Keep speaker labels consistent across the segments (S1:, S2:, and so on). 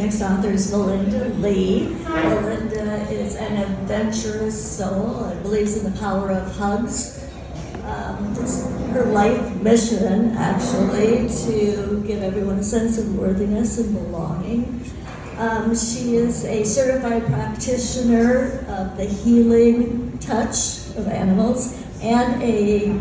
S1: next author is Melinda Lee. Melinda is an adventurous soul and believes in the power of hugs. It's her life mission, actually, to give everyone a sense of worthiness and belonging. She is a certified practitioner of the healing touch of animals and a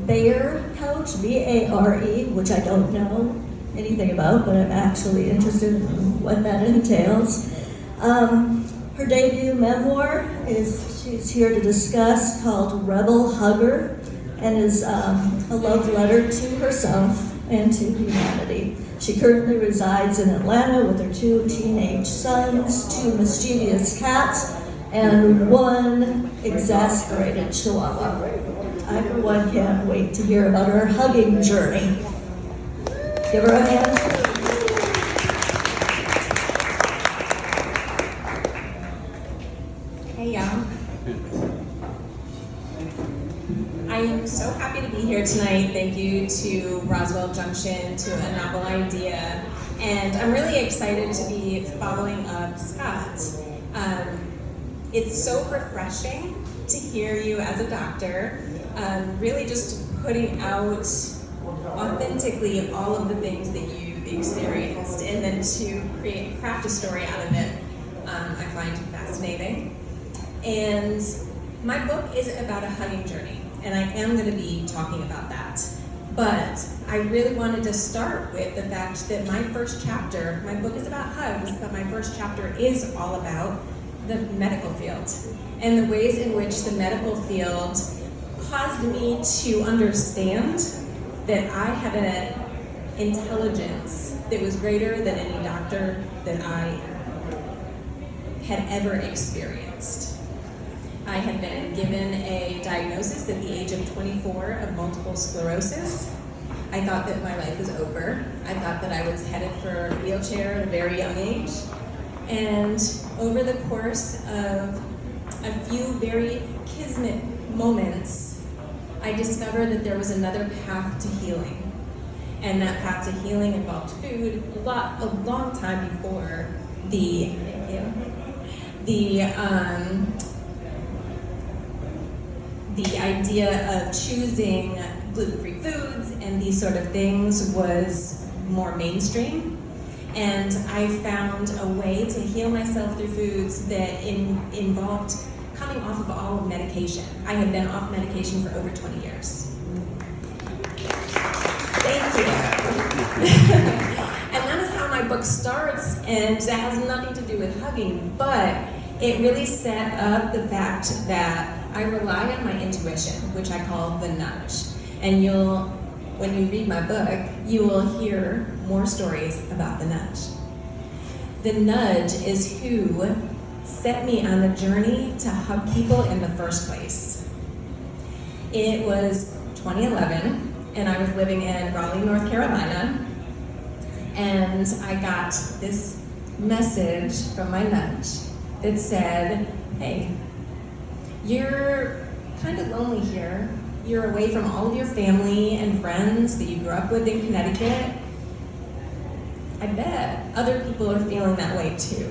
S1: bear coach, B-A-R-E, which I don't know anything about, but I'm actually interested in what that entails. Her debut memoir she's here to discuss, called Rebel Hugger, and is a love letter to herself and to humanity. She currently resides in Atlanta with her 2 teenage sons, 2 mischievous cats, and 1 exasperated chihuahua. I, for one, can't wait to hear about her hugging journey. Give her a hand.
S2: Hey, y'all. I am so happy to be here tonight. Thank you to Roswell Junction, to A Novel Idea, and I'm really excited to be following up Scott. It's so refreshing to hear you as a doctor, really just putting out authentically all of the things that you've experienced, and then to craft a story out of it, I find fascinating. And my book is about a hugging journey, and I am going to be talking about that. But I really wanted to start with the fact that my first chapter, my book is about hugs, but my first chapter is all about the medical field and the ways in which the medical field caused me to understand that I had an intelligence that was greater than any doctor that I had ever experienced. I had been given a diagnosis at the age of 24 of multiple sclerosis. I thought that my life was over. I thought that I was headed for a wheelchair at a very young age. And over the course of a few very kismet moments, I discovered that there was another path to healing. And that path to healing involved food a long time before the idea of choosing gluten-free foods and these sort of things was more mainstream. And I found a way to heal myself through foods that involved coming off of all medication. I had been off medication for over 20 years. Thank you. And that is how my book starts, and that has nothing to do with hugging, but it really set up the fact that I rely on my intuition, which I call the nudge. And when you read my book, you will hear more stories about the nudge. The nudge is who set me on the journey to hug people in the first place. It was 2011, and I was living in Raleigh, North Carolina, and I got this message from my nudge that said, hey, you're kind of lonely here. You're away from all of your family and friends that you grew up with in Connecticut. I bet other people are feeling that way too.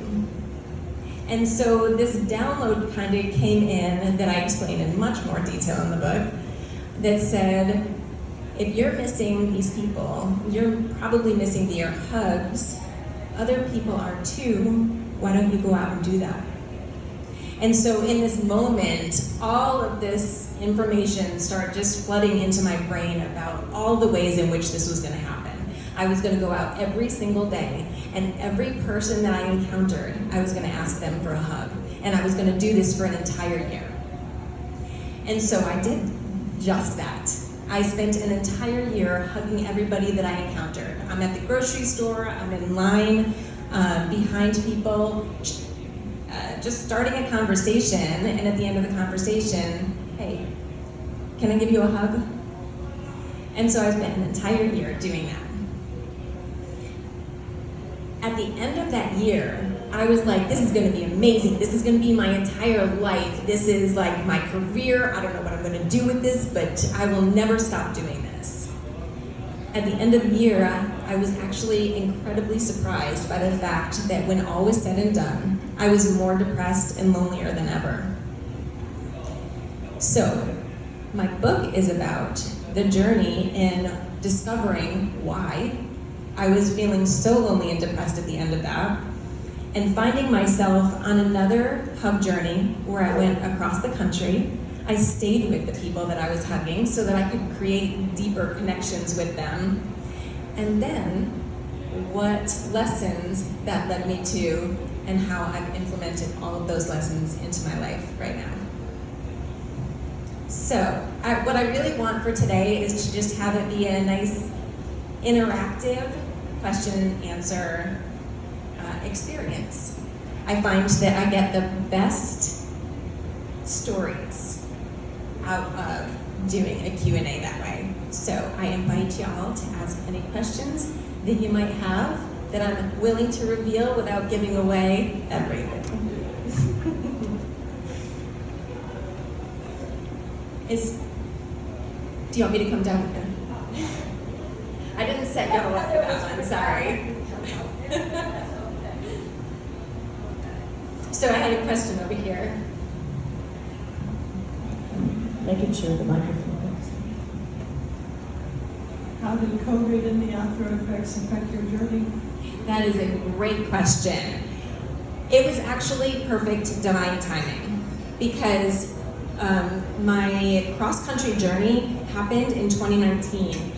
S2: And so this download kind of came in that I explain in much more detail in the book that said, if you're missing these people, you're probably missing their hugs, other people are too, why don't you go out and do that? And so in this moment, all of this information started just flooding into my brain about all the ways in which this was going to happen. I was going to go out every single day, and every person that I encountered, I was going to ask them for a hug. And I was going to do this for an entire year. And so I did just that. I spent an entire year hugging everybody that I encountered. I'm at the grocery store, I'm in line behind people, just starting a conversation, and at the end of the conversation, hey, can I give you a hug? And so I spent an entire year doing that. At the end of that year, I was like, this is gonna be amazing. This is gonna be my entire life. This is like my career. I don't know what I'm gonna do with this, but I will never stop doing this. At the end of the year, I was actually incredibly surprised by the fact that when all was said and done, I was more depressed and lonelier than ever. So, my book is about the journey in discovering why I was feeling so lonely and depressed at the end of that, and finding myself on another hug journey where I went across the country. I stayed with the people that I was hugging so that I could create deeper connections with them. And then what lessons that led me to and how I've implemented all of those lessons into my life right now. So what I really want for today is to just have it be a nice interactive question and answer experience. I find that I get the best stories out of doing a Q&A that way. So I invite y'all to ask any questions that you might have that I'm willing to reveal without giving away everything. Do you want me to come down with them? I didn't set y'all up for that one, sorry. So I had a question over here.
S1: Making sure the microphone works.
S3: How did COVID and the after effects affect your journey?
S2: That is a great question. It was actually perfect divine timing because my cross-country journey happened in 2019,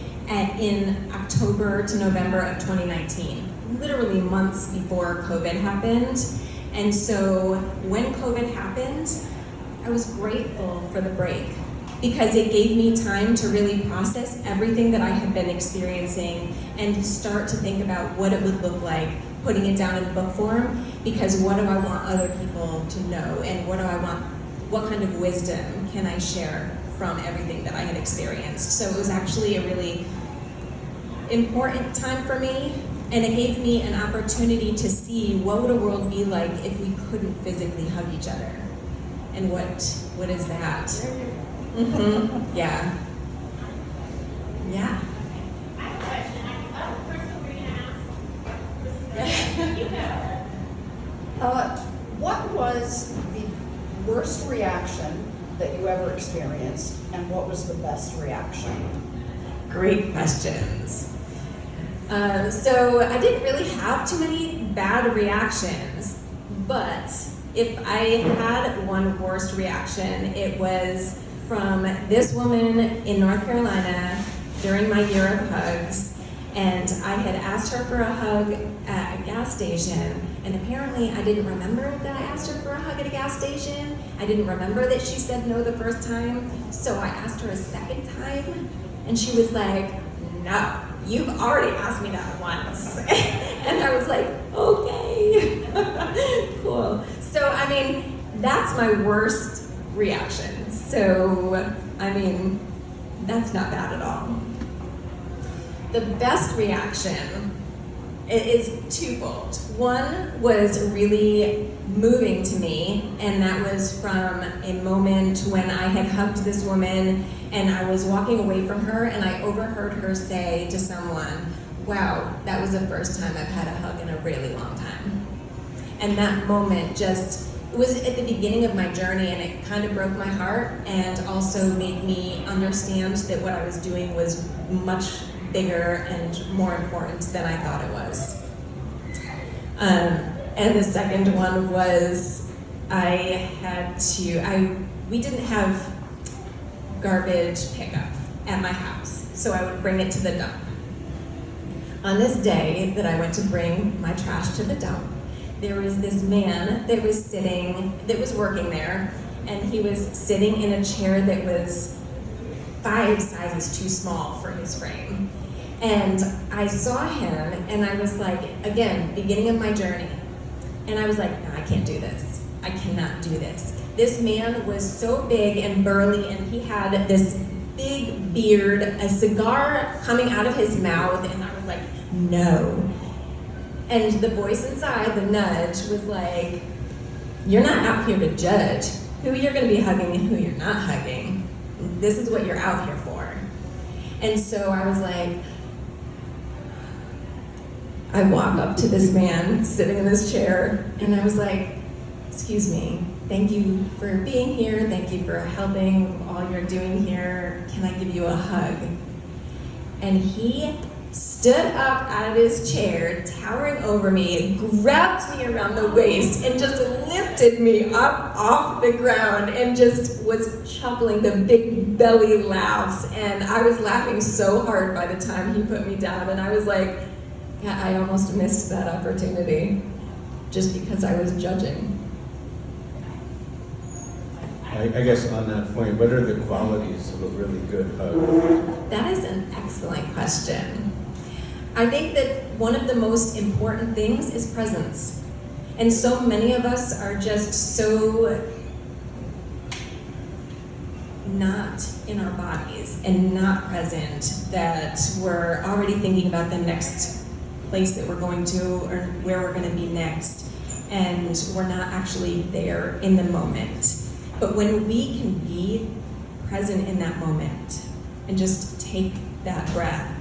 S2: in October to November of 2019, literally months before COVID happened. And so when COVID happened, I was grateful for the break because it gave me time to really process everything that I had been experiencing and to start to think about what it would look like putting it down in book form, because what do I want other people to know, and what kind of wisdom can I share from everything that I had experienced. So it was actually a really important time for me, and it gave me an opportunity to see what would a world be like if we couldn't physically hug each other. And what is that? Mm-hmm. Yeah. Yeah.
S4: I have a question. First, we're going to ask.
S5: What was the worst reaction that you ever experienced, and what was the best reaction?
S2: Great questions. So I didn't really have too many bad reactions, but if I had one worst reaction, it was from this woman in North Carolina during my year of hugs, and I had asked her for a hug at a gas station, and apparently I didn't remember that I asked her for a hug at a gas station. I didn't remember that she said no the first time, so I asked her a second time, and she was like, "No, you've already asked me that once." And I was like, okay, cool. So, I mean, that's my worst reaction. So, I mean, that's not bad at all. The best reaction is twofold. One was really moving to me, and that was from a moment when I had hugged this woman and I was walking away from her, and I overheard her say to someone, "Wow, that was the first time I've had a hug in a really long time." And that moment just was at the beginning of my journey, and it kind of broke my heart and also made me understand that what I was doing was much bigger and more important than I thought it was. And the second one was we didn't have garbage pickup at my house, so I would bring it to the dump. On this day that I went to bring my trash to the dump, there was this man that was working there, and he was sitting in a chair that was 5 sizes too small for his frame. And I saw him, and I was like, again, beginning of my journey, and I was like, no, I can't do this. I cannot do this. This man was so big and burly, and he had this big beard, a cigar coming out of his mouth, and I was like, no. And the voice inside, the nudge, was like, you're not out here to judge who you're going to be hugging and who you're not hugging. This is what you're out here for. And so I was like, I walk up to this man sitting in this chair, and I was like, excuse me, thank you for being here, thank you for helping all you're doing here, can I give you a hug? And he stood up out of his chair, towering over me, grabbed me around the waist, and just lifted me up off the ground and just was chuckling the big belly laughs. And I was laughing so hard by the time he put me down, and I was like, yeah, I almost missed that opportunity just because I was judging.
S6: I guess on that point, what are the qualities of a really good hug?
S2: That is an excellent question. I think that one of the most important things is presence. And so many of us are just so not in our bodies and not present that we're already thinking about the next place that we're going to or where we're going to be next. And we're not actually there in the moment. But when we can be present in that moment and just take that breath,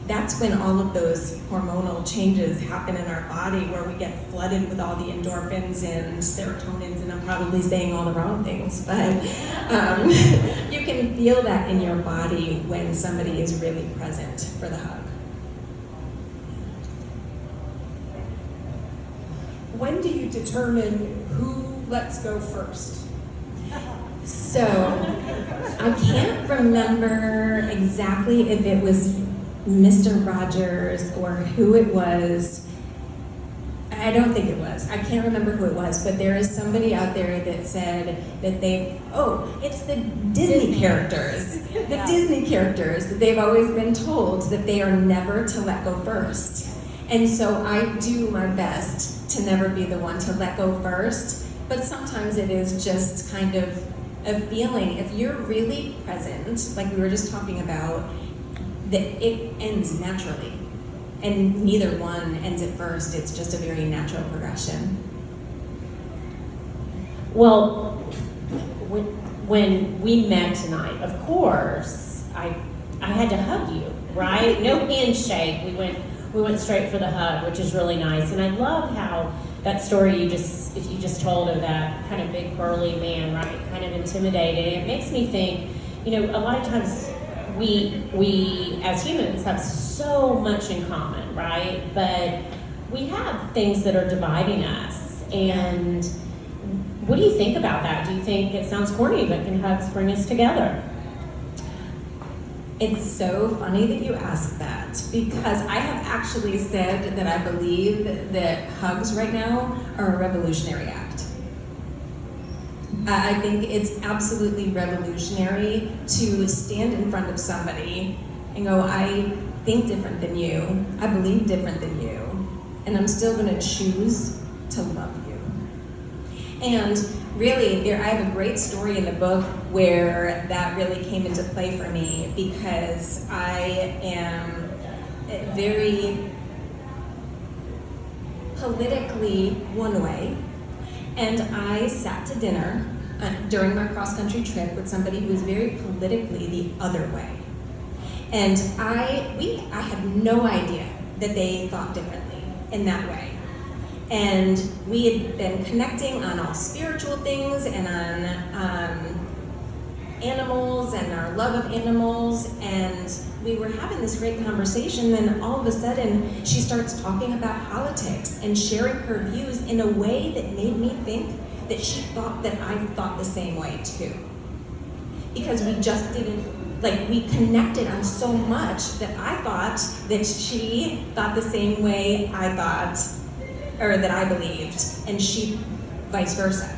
S2: that's when all of those hormonal changes happen in our body, where we get flooded with all the endorphins and serotonins, and I'm probably saying all the wrong things, but you can feel that in your body when somebody is really present for the hug.
S7: When do you determine who lets go first?
S2: So, I can't remember exactly if it was Mr. Rogers or who it was. I don't think it was. I can't remember who it was, but there is somebody out there that said that it's the Disney characters. The Disney characters, that they've always been told that they are never to let go first. And so I do my best to never be the one to let go first, but sometimes it is just kind of a feeling. If you're really present, like we were just talking about, that it ends naturally. And neither one ends at first. It's just a very natural progression.
S8: Well, when we met tonight, of course, I had to hug you, right? No handshake. We went straight for the hug, which is really nice. And I love how that story you just told of that kind of big burly man, right? Kind of intimidating. It makes me think, a lot of times we as humans have so much in common, right? But we have things that are dividing us. And what do you think about that? Do you think it sounds corny, but can hugs bring us together?
S2: It's so funny that you ask that, because I have actually said that I believe that hugs right now are a revolutionary act. I think it's absolutely revolutionary to stand in front of somebody and go, I think different than you, I believe different than you, and I'm still gonna choose to love you. And really, I have a great story in the book where that really came into play for me, because I am very politically one way, and I sat to dinner during my cross-country trip with somebody who was very politically the other way. And I had no idea that they thought differently in that way. And we had been connecting on all spiritual things and on animals and our love of animals, and we were having this great conversation. Then all of a sudden she starts talking about politics and sharing her views in a way that made me think that she thought that I thought the same way too. Because we just didn't, we connected on so much that I thought that she thought the same way I thought, or that I believed, and she vice versa.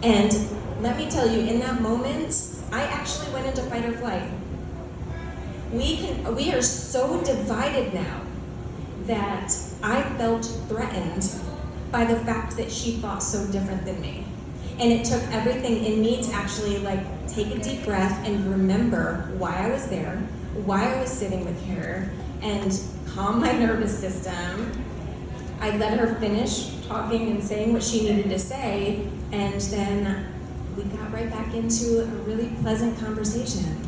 S2: And let me tell you, in that moment, I actually went into fight or flight. We are so divided now that I felt threatened by the fact that she thought so different than me. And it took everything in me to actually take a deep breath and remember why I was there, why I was sitting with her, and calm my nervous system. I let her finish talking and saying what she needed to say, and then we got right back into a really pleasant conversation.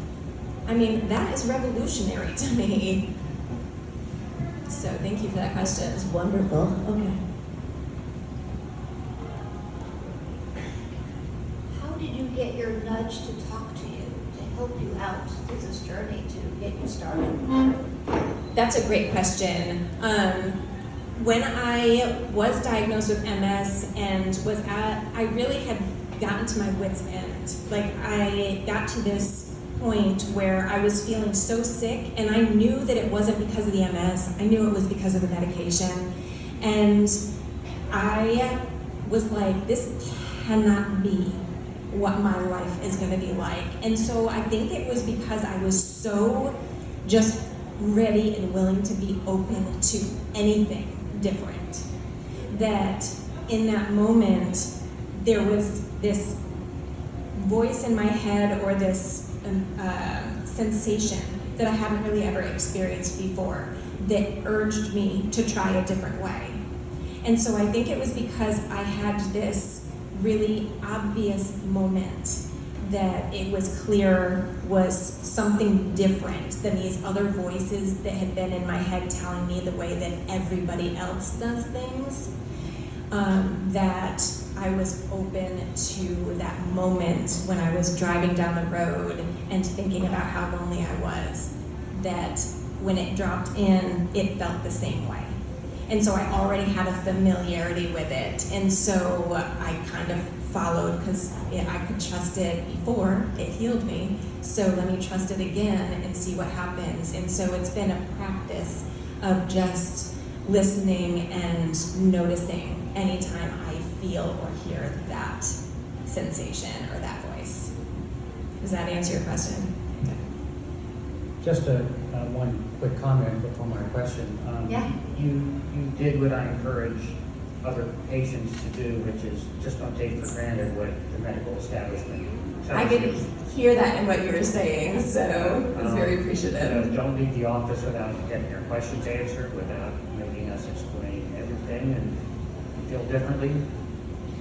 S2: I mean, that is revolutionary to me. So thank you for that question.
S1: It's wonderful. Okay.
S4: How did you get your nudge to talk to you, to help you out through this journey to get you started?
S2: That's a great question. When I was diagnosed with MS and I really had gotten to my wit's end. Like, I got to this point where I was feeling so sick, and I knew that it wasn't because of the MS. I knew it was because of the medication. And I was like, this cannot be what my life is going to be like. And so I think it was because I was so just ready and willing to be open to anything different, that in that moment there was this voice in my head, or this sensation that I hadn't really ever experienced before, that urged me to try a different way. And so I think it was because I had this really obvious moment that it was clear was something different than these other voices that had been in my head telling me the way that everybody else does things, that I was open to that moment when I was driving down the road and thinking about how lonely I was, that when it dropped in, it felt the same way. And so I already had a familiarity with it, and so I kind of followed, because I could trust it before it healed me, so let me trust it again and see what happens. And so it's been a practice of just listening and noticing anytime I feel or hear that sensation or that voice. Does that answer your question?
S9: Just one quick comment before my question.
S2: Yeah.
S9: You did what I encourage other patients to do, which is just don't take for granted what the medical establishment tells
S2: I
S9: you.
S2: could hear that in what you were saying, so I was very appreciative.
S9: Don't leave the office without getting your questions answered, without making us explain everything, and if you feel differently,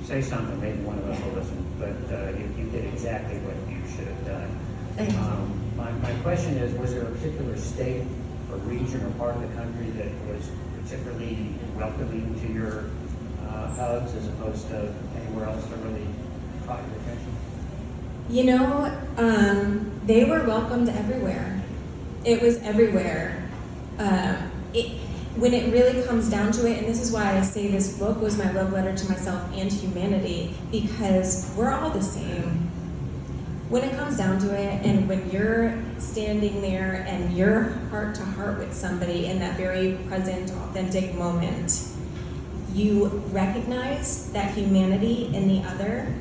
S9: say something, maybe one of us will listen, but you did exactly what you should have done.
S2: Thank you.
S9: My question is, was there a particular state or region or part of the country that was particularly welcoming to your hugs, as opposed to anywhere else that really caught your attention?
S2: You know, they were welcomed everywhere. It was everywhere. When it really comes down to it, and this is why I say this book was my love letter to myself and humanity, because we're all the same. When it comes down to it, and when you're standing there and you're heart to heart with somebody in that very present, authentic moment, you recognize that humanity in the other,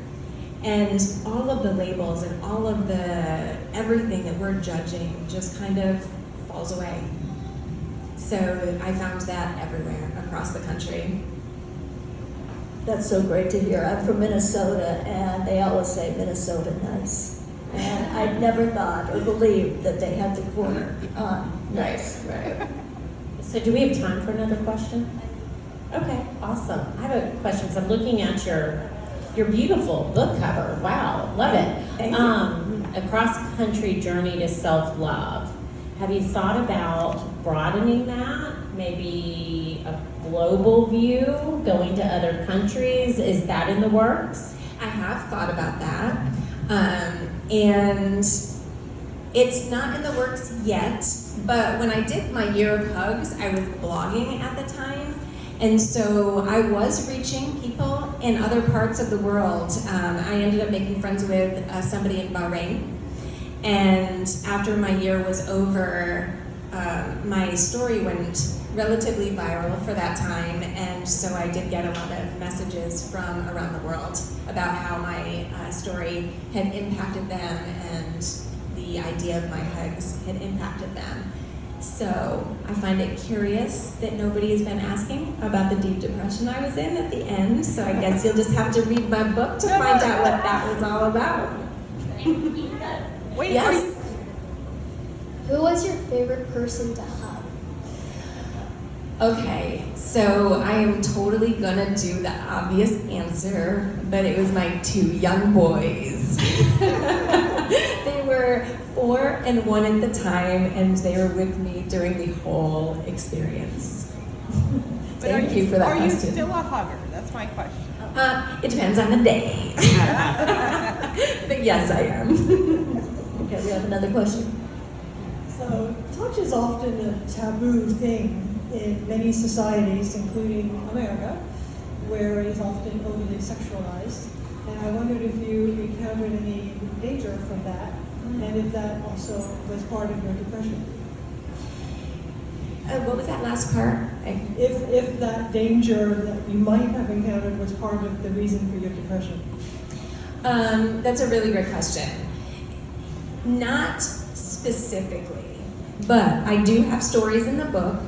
S2: and all of the labels and all of the everything that we're judging just kind of falls away. So I found that everywhere across the country.
S1: That's so great to hear. I'm from Minnesota, and they always say Minnesota nice. And I'd never thought or believed that they had the corner on nice.
S2: Right.
S8: So do we have time for another question? Okay, awesome. I have a question, because I'm looking at your beautiful book cover. Wow, love it.
S2: Thank you.
S8: A cross-country journey to self-love. Have you thought about broadening that? Maybe a global view, going to other countries? Is that in the works?
S2: I have thought about that. And it's not in the works yet, but when I did my year of hugs, I was blogging at the time. And so I was reaching people in other parts of the world. I ended up making friends with somebody in Bahrain. And after my year was over, my story went relatively viral for that time. And so I did get a lot of messages from around the world about how my story had impacted them, and the idea of my hugs had impacted them. So I find it curious that nobody has been asking about the deep depression I was in at the end. So I guess you'll just have to read my book to find out what that was all about.
S3: Wait,
S2: Yes.
S10: Who was your favorite person to hug?
S2: Okay, so I am totally gonna do the obvious answer, but it was my two young boys. They were 4 4 and 1 at the time, and they were with me during the whole experience. Thank you for that
S11: Are you
S2: question.
S11: still a hugger? That's my question.
S2: It depends on the day. But yes, I am.
S1: Okay, we have another question.
S3: So, touch is often a taboo thing in many societies, including America, where it is often overly sexualized. And I wondered if you encountered any danger from that, and if that also was part of your depression.
S2: What was that last part?
S3: If that danger that you might have encountered was part of the reason for your depression.
S2: That's a really good question. Not specifically, but I do have stories in the book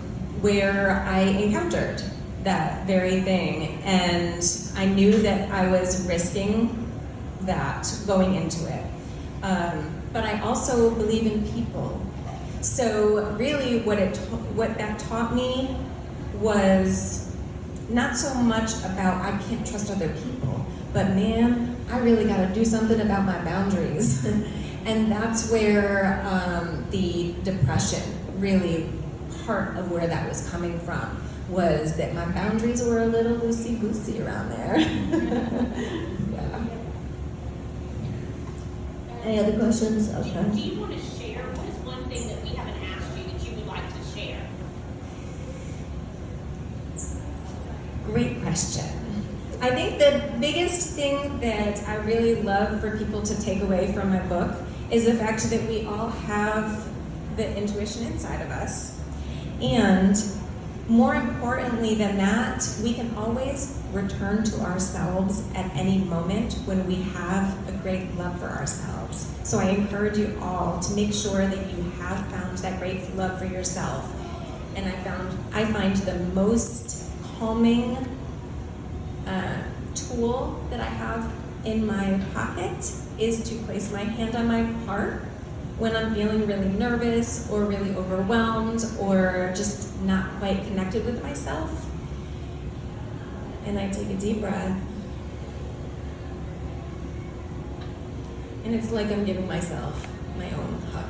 S2: where I encountered that very thing, and I knew that I was risking that going into it. But I also believe in people. So really what that taught me was not so much about I can't trust other people, but man, I really got to do something about my boundaries. And that's where the depression, really part of where that was coming from, was that my boundaries were a little loosey-goosey around there. Yeah.
S1: Any other questions? Okay.
S12: Do you want to share? What is one thing that we haven't asked you that you would like to share?
S2: Great question. I think the biggest thing that I really love for people to take away from my book is the fact that we all have the intuition inside of us. And more importantly than that, we can always return to ourselves at any moment when we have a great love for ourselves. So I encourage you all to make sure that you have found that great love for yourself. And I find the most calming tool that I have in my pocket is to place my hand on my heart when I'm feeling really nervous or really overwhelmed or just not quite connected with myself. And I take a deep breath. And it's like I'm giving myself my own hug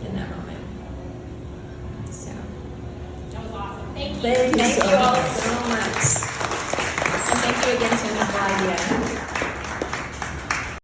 S2: in that moment. So,
S12: That was awesome. Thank you.
S1: Thank you
S2: thank
S1: so
S2: you all
S1: much.
S2: so much. And thank you again, Tina, for the idea.